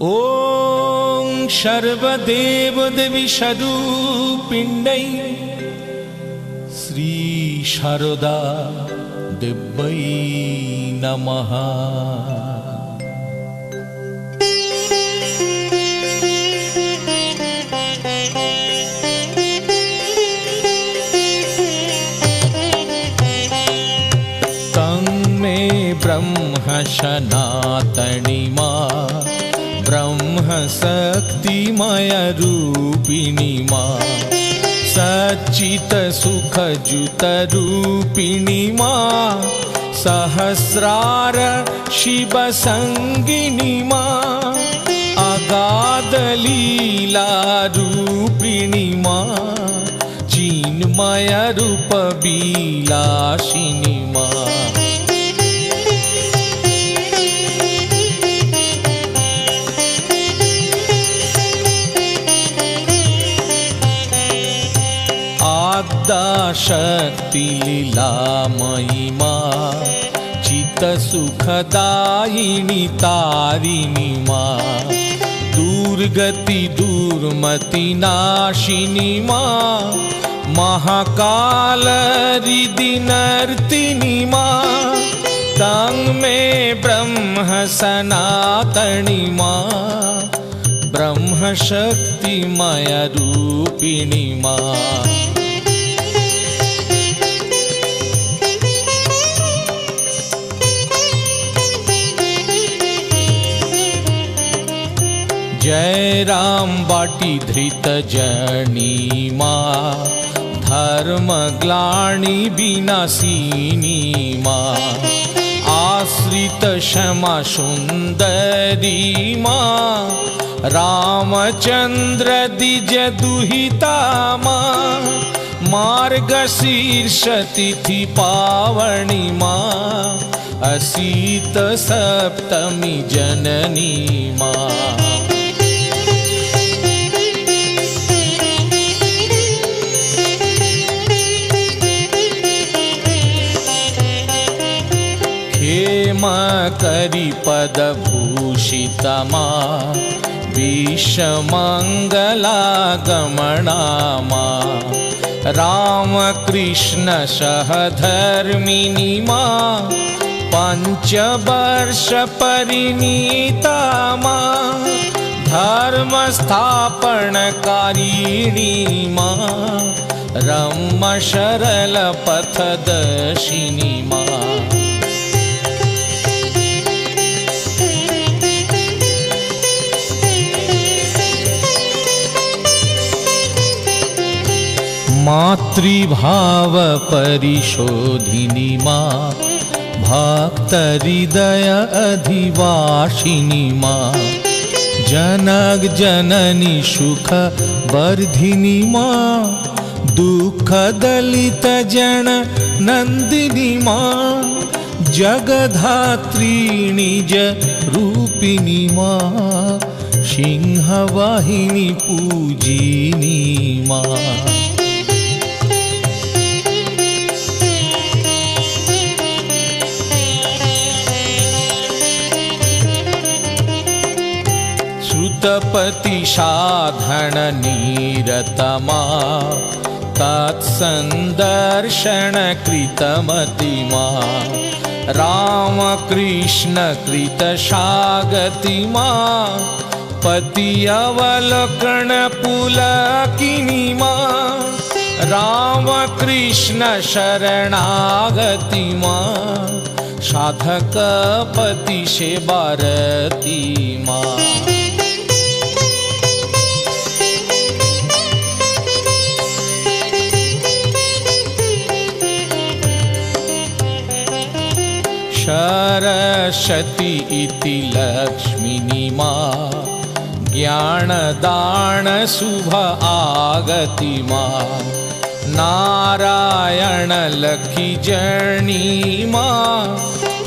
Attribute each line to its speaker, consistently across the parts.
Speaker 1: ॐ सर्वदेवदेवीस्वरूपिण्यै श्री शारदा देव्यै नमः। ब्रह्म सनातनी माँ ब्रह्म शक्तिमय रूपिणी माँ सच्चित सुख जुत रूपिणी माँ सहस्रार शिव संगिनी माँ अगाध लीला रूपिणी माँ चिन्मय रूप विलासिनी माँ शक्ति लीलामयी माँ चित सुखदायिनी तारिणी माँ दुर्गति दुर्मति नाशिनी माँ महाकाल रिद्धि नर्तिनी माँ तंग में ब्रह्म सनातनी माँ ब्रह्म शक्तिमय रूपिणी माँ जय राम बाटी धृत जनी माँ धर्म ग्लानि विनाशिनी माँ आश्रित क्षमा सुंदरी माँ रामचंद्र द्विज दुहिता माँ मार्गशीर्ष तिथि पावनी माँ असीत सप्तमी जननी माँ करी पद भूषित माँ विश्वमंगलागमना माँ राम कृष्ण सहधर्मिणी माँ पंचवर्ष परिणीता माँ धर्म स्थापनकारिणी माँ रम शरल पथदर्शिनी माँ मातृभाव परिशोधिनी माँ भक्त हृदय अधिवासिनी माँ जनक जननी सुख वर्धिनी माँ दुख दलित जन नंदिनी माँ जगधात्री निज रूपिणी माँ सिंहवाहिनी पूजिनी माँ पति साधन निरतमा तत्संदर्शन कृतमति माँ राम कृष्ण कृत सागति माँ पति अवलोकन पुलकिनी माँ राम कृष्ण शरणागति माँ साधक पति से भारती माँ सरस्वती इति लक्ष्मीनी माँ ज्ञानदान शुभ आगति माँ नारायण लखी जनी माँ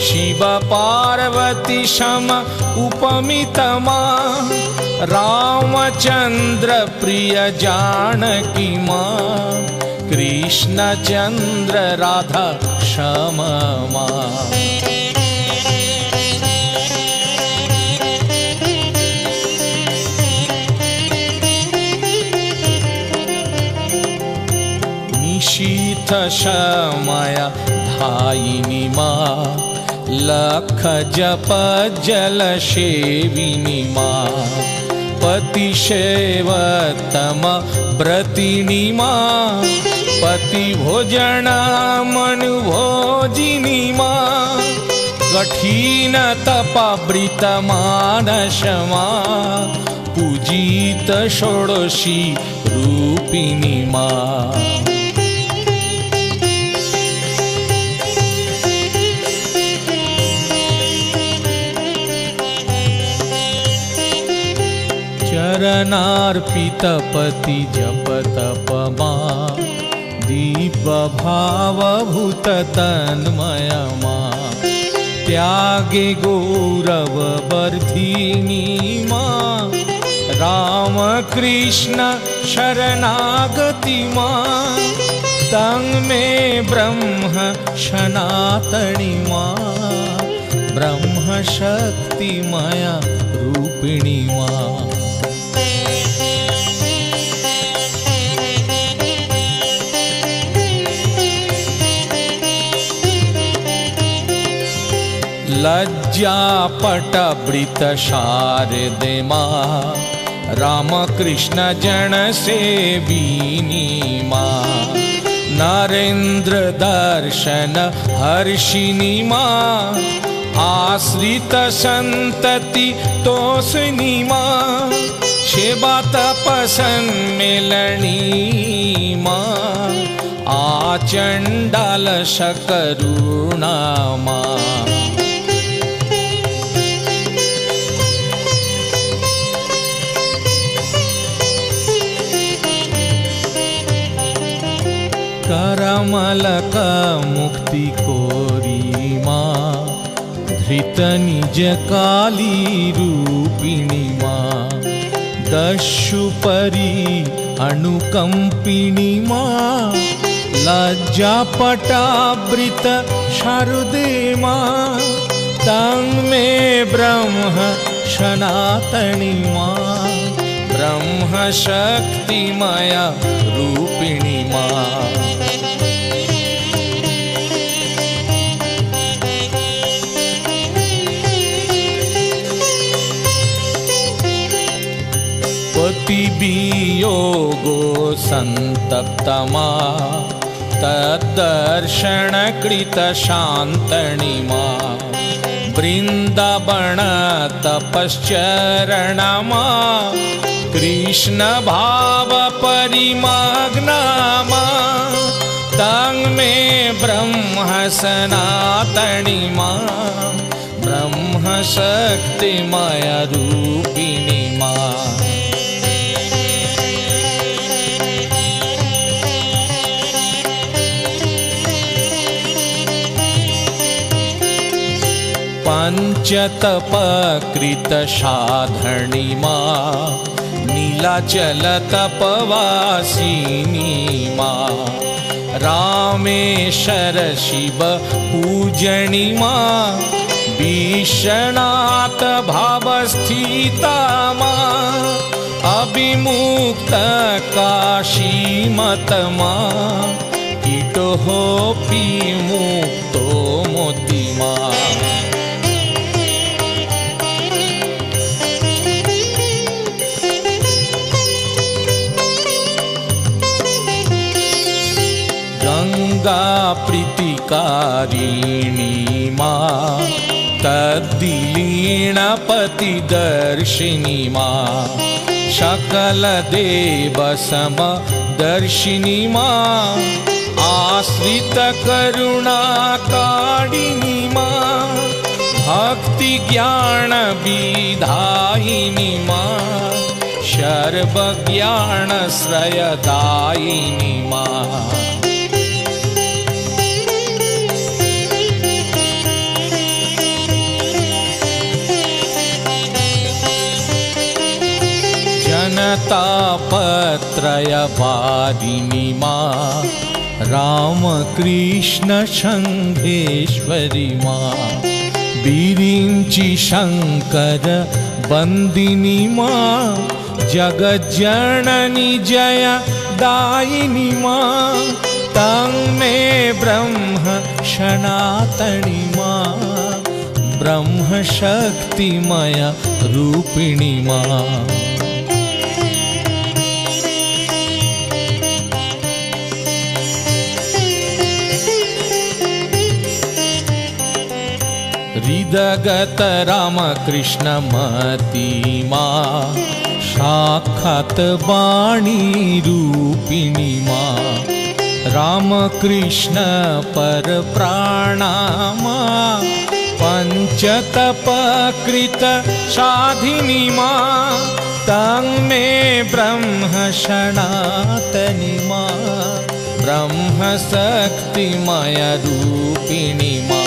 Speaker 1: शिव पार्वती सम उपमित माँ रामचंद्र प्रिय जानकी माँ कृष्ण चंद्र राधा श्याम माँ तीर्थ शमय धायिनी माँ, लख जप जल सेविनी माँ, पति सेवतम व्रतिनी माँ, पति भोजन मनु भोजिनी माँ, कठिन तपावृत मानस माँ, पूजित षोडशी रूपिणी माँ। चरणार्पित पति जप तप माँ, दीप भावभूत तन्मय माँ, त्यागे गौरव वर्धिनी माँ, राम कृष्ण शरणागति माँ, तंग में ब्रह्म सनातनी माँ, ब्रह्म शक्ति माया रूपिणी माँ। लज्जा पटवृत शारदे माँ, राम कृष्ण जन सेविनी माँ, नरेंद्र दर्शन हर्षिणी माँ, आश्रित संतति तोषिणी माँ, सेवा तपसन मेलनी माँ, आचंडाल सकरुणा माँ। करमलक मुक्ति कोरी माँ, धृत निज काली रूपिणी माँ, दशुपरी अनुकंपिनी माँ, लज्जा पटावृत शारदे माँ, तंग में ब्रह्म सनातनी माँ, ब्रह्म शक्ति माया रूपिणी माँ। पति वियोगो संतप्त माँ, तद्दर्शन कृत शांतनी माँ, वृंदावन तपश्चरण माँ, कृष्ण भाव परिमग्ना माँ, तंग में ब्रह्म सनातनी माँ, ब्रह्म शक्ति माया रूपिणी माँ। पंचतप कृत साधनी माँ, नीलाचल तपवासिनी माँ, रामेश्वर शिव पूजनी माँ, विश्वनाथ भावस्थिता माँ, अभिमुक्त काशी मत माँ, कीटो होपी मुक्तो मोती माँ। गंगा प्रीतिकारिणी माँ, तद्दिलीन पति दर्शिनी माँ, सकल देव सम दर्शिनी माँ, आश्रित करुणा कारिणी माँ, भक्ति ज्ञान विधायिनी माँ, सर्व ज्ञान श्रयदायिनी माँ। जनतापत्रयवादिनी माँ, राम कृष्ण संघेश्वरी माँ, विरिंची शंकर बंदिनी माँ, जगज्जननी जय दायिनी माँ, तंग में ब्रह्म सनातनी माँ, ब्रह्म शक्तिमय रूपिणी माँ। हृदगत राम कृष्ण मती माँ, साक्षात वाणी रूपिणी माँ। राम कृष्ण पर प्राणा माँ, पंचतप कृत साधिनी माँ। तंग में ब्रह्म सनातनी माँ, ब्रह्म शक्तिमय रूपिणी माँ।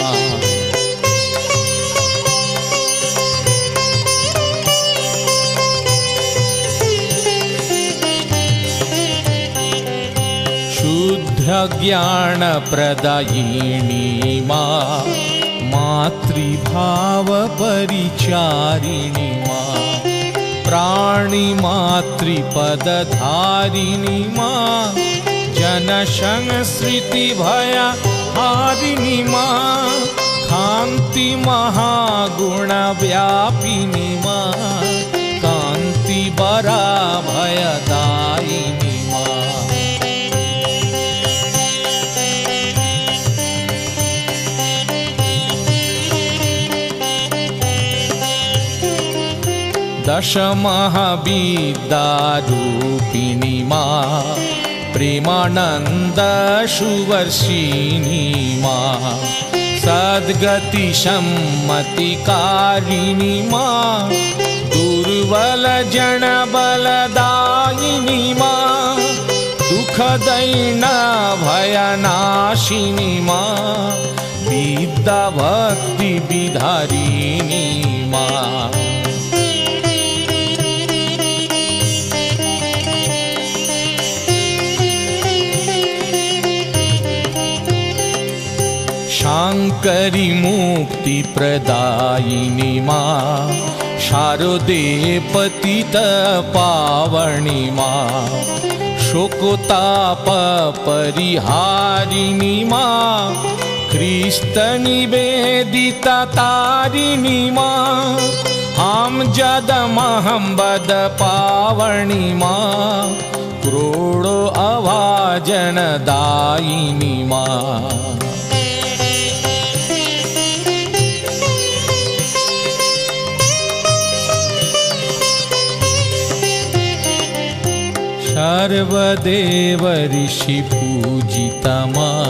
Speaker 1: ज्ञान प्रदायिनी माँ, मातृभाव परिचारिणी माँ। प्राणी मातृपद धारिणी माँ, जन संस्कृति भय हारिणी माँ। कांति महागुण व्यापिनी माँ, कांति बरा भयदायिनी माँ। दश महाविद्या रूपिणी माँ, प्रेमानंद सुवर्षिणी माँ। सद्गति सम्मति कारिणी माँ, दुर्बल जन बलदायिनी माँ। दुख दैन भयनाशिनी माँ, विद्या भक्ति विधारिणी माँ। शांकरी मुक्ति प्रदायिनी माँ, शारदे पतित पावनी माँ। शोकताप परिहारिणी माँ, ख्रिस्त निवेदिता तारिणी माँ। हम जद महम्बद पावनी माँ, क्रोड़ो अभाजन दायिनी माँ। सर्वदेव ऋषि पूजिता माँ,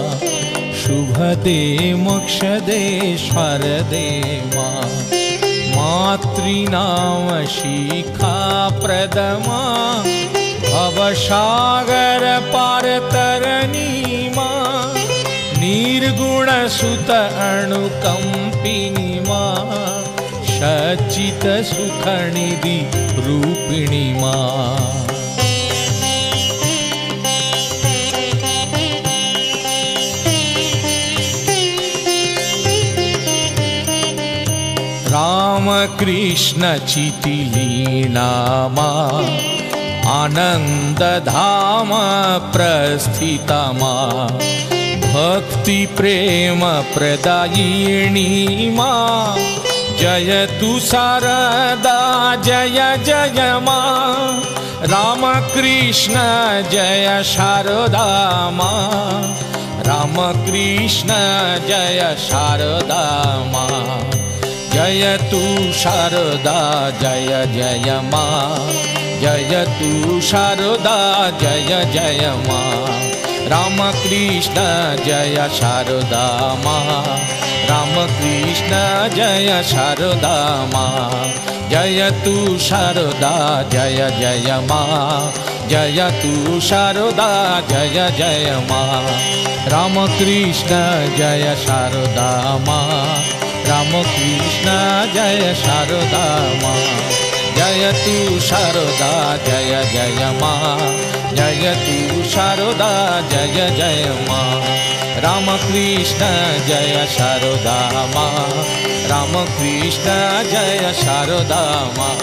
Speaker 1: शुभदे मोक्षदे शारदे माँ। मातृनाम शिखा प्रमा, भवसागर पार तरनी माँ। निर्गुण सुत अनुकंपिनी माँ, सच्चित सुखनिधि रूपिणी माँ। राम कृष्ण चितिलीना माँ, आनंद धाम प्रस्थिता माँ। भक्ति प्रेम प्रदायिनी माँ, जयतु शारदा जय जय माँ। राम कृष्ण जय शारदा माँ, राम कृष्ण जय शारदा माँ। जयतु शारदा जय जय माँ, जयतु शारदा जय जय माँ। राम कृष्ण जय शारदा माँ, राम कृष्ण जय शारदा माँ। जयतु शारदा जय जय माँ, जयतु शारदा जय जय माँ। राम कृष्ण जय शारदा माँ, राम कृष्ण जय शारदा माँ। जयतु शारदा जय जय माँ, जयतु शारदा जय जय माँ। राम कृष्ण जय शारदा माँ, राम कृष्ण जय शारदा माँ।